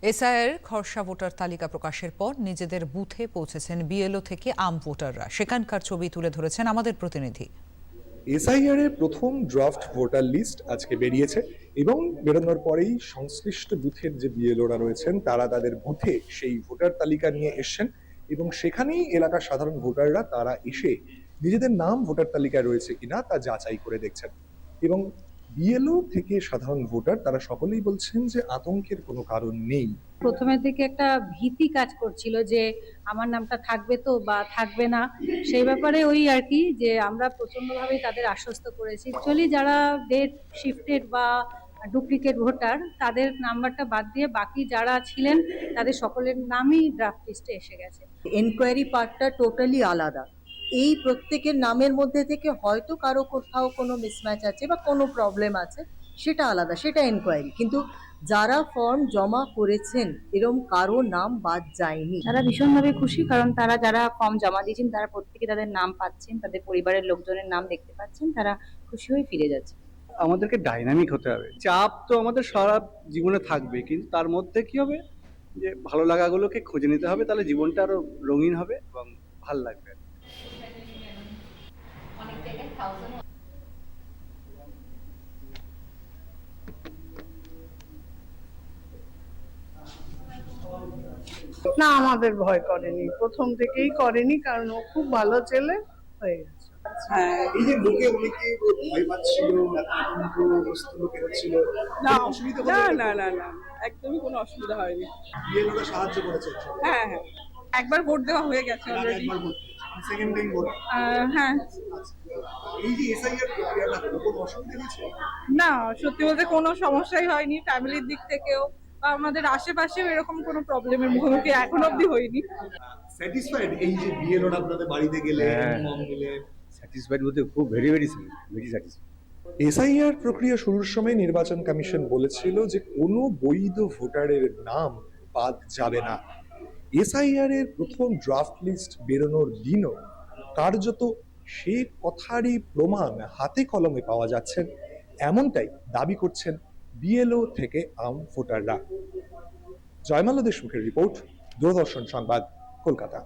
SIR খসড়া voter তালিকা প্রকাশের পর নিজেদের বুথে পৌঁছেছেন বিএলও থেকে আম ভোটাররা। সেখানকার ছবি তুলে ধরেছেন আমাদের প্রতিনিধি। এসআইআর এর প্রথম ড্রাফট ভোটার লিস্ট আজকে বেরিয়েছে এবং বেরোনোর পরেই সংশ্লিষ্ট বুথের যে বিএলওরা রয়েছেন তারা তাদের বুথে সেই ভোটার তালিকা নিয়ে এসছেন এবং সেখানেই এলাকার সাধারণ ভোটাররা তারা এসে নিজেদের নাম ভোটার তালিকায় রয়েছে কিনা তা যাচাই করে দেখছেন। এবং বিএলও থেকে সাধারণ ভোটার তারা সকলেই বলছেন যে আতঙ্কের কোনো কারণ নেই। প্রথমের দিকে একটা ভীতি কাজ করছিল যে আমার নামটা থাকবে তো বা থাকবে না, সেই ব্যাপারে ওই আর কি, যে আমরা প্রচন্ডভাবে তাদের আশ্বস্ত করেছি। অ্যাকচুয়ালি যারা ডেট শিফটেড বা ডুপ্লিকেট ভোটার তাদের নাম্বারটা বাদ দিয়ে বাকি যারা ছিলেন তাদের সকলের নামই ড্রাফট লিস্টে এসে গেছে। এনকোয়ারি পার্টটা টোটালি আলাদা। এই প্রত্যেকের নামের মধ্যে থেকে হয়তো কারো কোথাও কোনো মিসম্যাচ আছে বা কোনো প্রবলেম আছে, সেটা আলাদা, সেটা এনকোয়ারি। কিন্তু যারা ফর্ম জমা করেছেন এরকম কারো নাম বাদ যায়নি। তারা ভীষণভাবে খুশি, কারণ তারা যারা ফর্ম জমা দিয়েছেন তারা প্রত্যেকে তাদের নাম পাচ্ছেন, তাদের পরিবারের লোকজনের নাম দেখতে পাচ্ছেন, তারা খুশি হয়ে ফিরে যাচ্ছে। আমাদেরকে ডাইনামিক হতে হবে। চাপ তো আমাদের সারা জীবনে থাকবে, কিন্তু তার মধ্যে কি হবে যে ভালো লাগাগুলোকে খুঁজে নিতে হবে, তাহলে জীবনটা আরো রঙিন হবে এবং ভাল লাগবে। না, আমাদের ভয় করেনি, প্রথম থেকেই করেনি, কারণ ও খুব ভালো ছেলে হয়ে গেছে। হ্যাঁ, এই যে লোকে অনেকে ভয় পাচ্ছিল, আতঙ্কগ্রস্ত লোকে হচ্ছিল, না অসুবিধা না হলো? না না না, একদমই কোনো অসুবিধা হয়নি। বিএলওরা সাহায্য করেছে। হ্যাঁ হ্যাঁ, একবার ভোট দেওয়া হয়ে গেছে এর আগে অলরেডি। একবার ভোট, সেকেন্ড টাইম ভোট। হ্যাঁ, এই যে এসআইআর প্রক্রিয়াটা হলো, কোনো অসুবিধা হয়েছে? না সত্যি বলতে কোনো সমস্যাই হয়নি, ফ্যামিলির দিক থেকেও বা আমাদের আশেপাশেও এরকম কোনো প্রবলেমের মুখোমুখি এখন অব্দি হয়নি। স্যাটিসফাইড এই যে বিএলওরা আপনাদের বাড়িতে গেলে ফর্ম নিলে? স্যাটিসফাইড বলতে খুব ভেরি ভেরি স্যাটিসফাইড। এসআইআর প্রক্রিয়া শুরুর সময় নির্বাচন কমিশন বলেছিল যে কোনো বৈধ ভোটারের নাম বাদ যাবে না। এসআইআর এর প্রথম ড্রাফট লিস্ট বেরোনোর দিনও কার্যত সে কথারই প্রমাণ হাতে কলমে পাওয়া যাচ্ছে, এমনটাই দাবি করছেন বিএলও থেকে আম ভোটাররা। জয়মালা দেশমুখের রিপোর্ট, দূরদর্শন সংবাদ, কলকাতা।